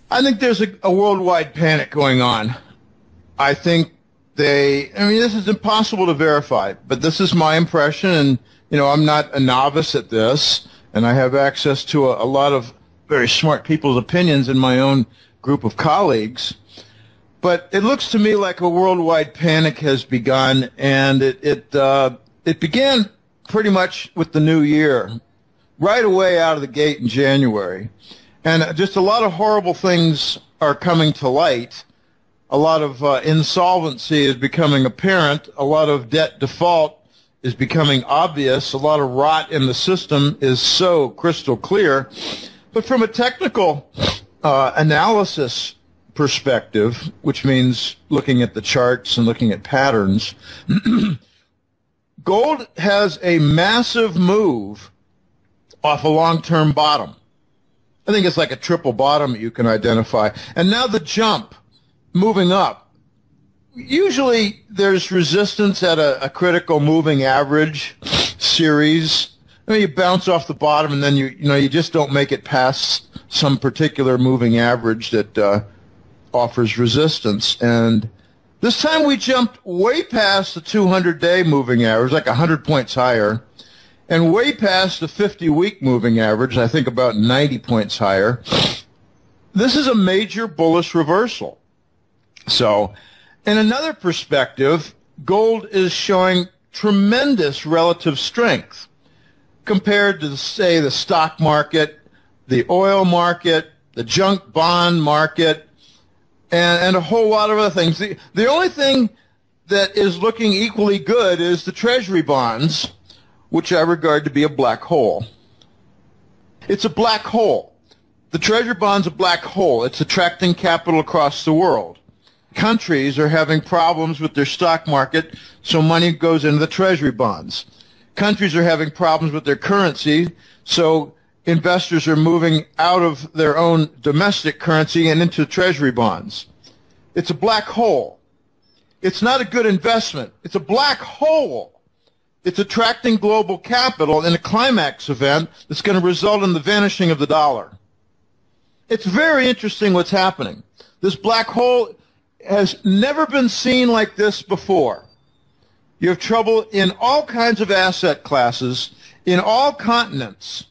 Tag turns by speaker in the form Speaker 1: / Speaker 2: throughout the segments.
Speaker 1: I think there's a worldwide panic going on. I think this is impossible to verify, but this is my impression, and, I'm not a novice at this, and I have access to a lot of very smart people's opinions in my own group of colleagues. But it looks to me like a worldwide panic has begun, and it began pretty much with the new year, right away out of the gate in January. And just a lot of horrible things are coming to light. A lot of insolvency is becoming apparent. A lot of debt default is becoming obvious. A lot of rot in the system is so crystal clear. But from a technical analysis perspective, which means looking at the charts and looking at patterns, gold has a massive move off a long-term bottom. I think it's like a triple bottom you can identify. And now the jump, moving up. Usually there's resistance at a critical moving average series. You bounce off the bottom and then you just don't make it past some particular moving average that offers resistance. And this time we jumped way past the 200-day moving average, like 100 points higher, and way past the 50-week moving average, I think about 90 points higher. This is a major bullish reversal. So, in another perspective, gold is showing tremendous relative strength compared to, say, the stock market, the oil market, the junk bond market, and a whole lot of other things. The only thing that is looking equally good is the Treasury bonds, which I regard to be a black hole. It's a black hole. The Treasury bond's a black hole. It's attracting capital across the world. Countries are having problems with their stock market, so money goes into the Treasury bonds. Countries are having problems with their currency, so investors are moving out of their own domestic currency and into Treasury bonds. It's a black hole. It's not a good investment. It's a black hole. It's attracting global capital in a climax event that's going to result in the vanishing of the dollar. It's very interesting what's happening. This black hole has never been seen like this before. You have trouble in all kinds of asset classes, in all continents,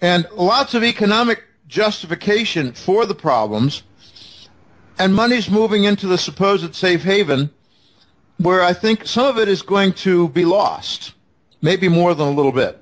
Speaker 1: and lots of economic justification for the problems, and money's moving into the supposed safe haven, where I think some of it is going to be lost, maybe more than a little bit.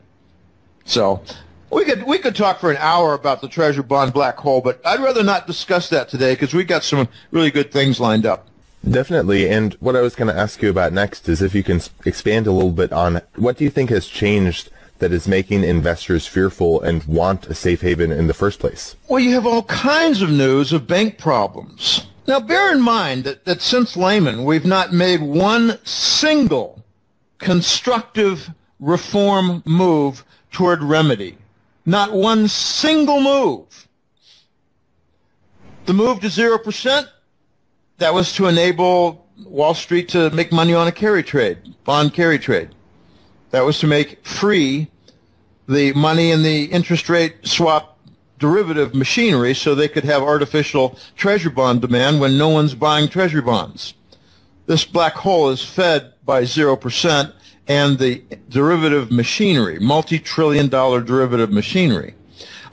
Speaker 1: So we could talk for an hour about the Treasury bond black hole, but I'd rather not discuss that today because we got some really good things lined up.
Speaker 2: Definitely, and what I was going to ask you about next is if you can expand a little bit on what do you think has changed that is making investors fearful and want a safe haven in the first place?
Speaker 1: Well, you have all kinds of news of bank problems. Now, bear in mind that since Lehman, we've not made one single constructive reform move toward remedy. Not one single move. The move to 0%, that was to enable Wall Street to make money on a carry trade, bond carry trade. That was to make free the money in the interest rate swap derivative machinery so they could have artificial treasury bond demand when no one's buying treasury bonds. This black hole is fed by 0% and the derivative machinery, multi-trillion-dollar derivative machinery.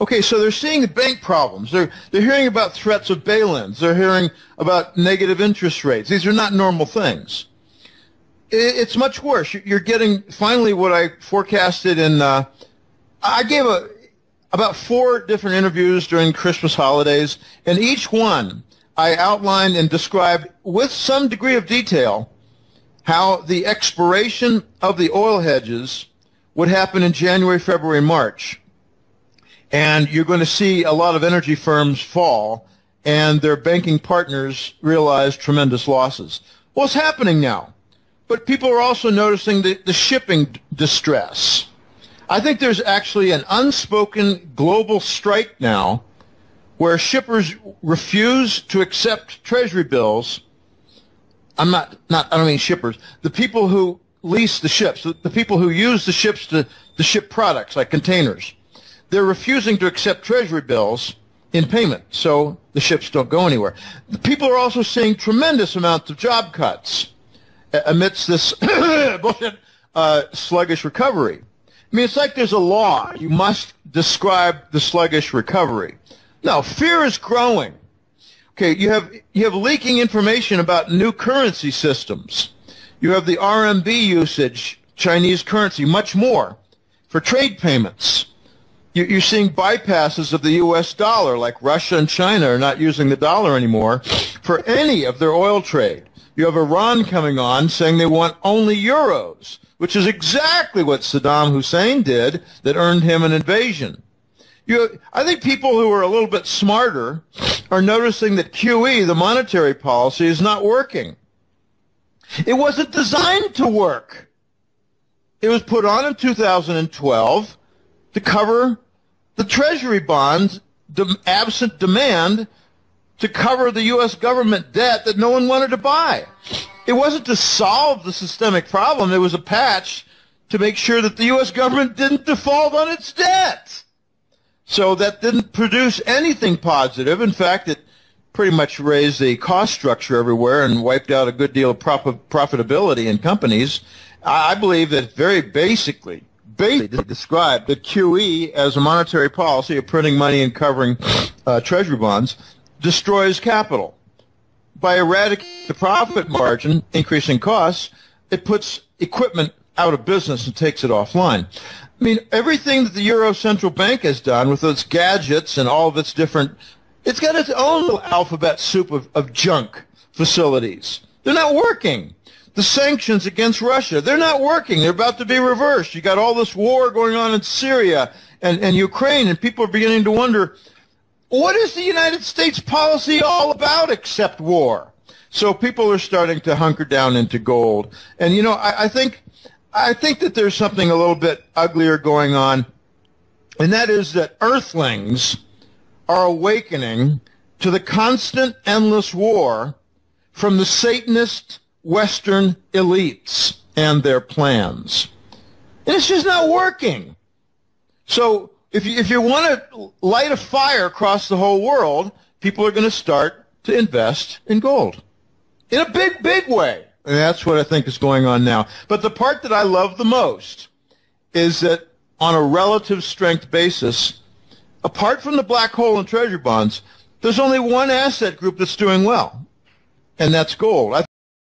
Speaker 1: Okay, so they're seeing the bank problems. They're hearing about threats of bail-ins. They're hearing about negative interest rates. These are not normal things. It's much worse. You're getting finally what I forecasted in. I gave about 4 different interviews during Christmas holidays, and each one I outlined and described with some degree of detail how the expiration of the oil hedges would happen in January, February, March. And you're going to see a lot of energy firms fall, and their banking partners realize tremendous losses. Well, it's happening now. But people are also noticing the shipping distress. I think there's actually an unspoken global strike now where shippers refuse to accept treasury bills. I don't mean shippers. The people who lease the ships, the people who use the ships to ship products like containers. They're refusing to accept treasury bills in payment, so the ships don't go anywhere. The people are also seeing tremendous amounts of job cuts amidst this bullshit, sluggish recovery. I mean, it's like there's a law. You must describe the sluggish recovery. No, fear is growing. Okay, you have leaking information about new currency systems. You have the RMB usage, Chinese currency, much more for trade payments. You're seeing bypasses of the U.S. dollar, like Russia and China are not using the dollar anymore for any of their oil trade. You have Iran coming on saying they want only euros, which is exactly what Saddam Hussein did that earned him an invasion. I think people who are a little bit smarter are noticing that QE, the monetary policy, is not working. It wasn't designed to work. It was put on in 2012 to cover the Treasury bonds, absent demand, to cover the U.S. government debt that no one wanted to buy. It wasn't to solve the systemic problem. It was a patch to make sure that the U.S. government didn't default on its debt. So that didn't produce anything positive. In fact, it pretty much raised the cost structure everywhere and wiped out a good deal of profitability in companies. I believe that very basically described the QE as a monetary policy of printing money and covering treasury bonds destroys capital. By eradicating the profit margin, increasing costs, it puts equipment out of business and takes it offline. I mean, everything that the Euro Central Bank has done with its gadgets and all of its different, it's got its own little alphabet soup of junk facilities. They're not working. The sanctions against Russia, they're not working. They're about to be reversed. You got all this war going on in Syria and Ukraine, and people are beginning to wonder, what is the United States policy all about except war? So people are starting to hunker down into gold. And, you know, I think that there's something a little bit uglier going on, and that is that Earthlings are awakening to the constant, endless war from the Satanist Western elites and their plans. And it's just not working. So if you want to light a fire across the whole world, people are going to start to invest in gold in a big, big way. And that's what I think is going on now. But the part that I love the most is that on a relative strength basis, apart from the black hole and treasury bonds, there's only one asset group that's doing well, and that's gold.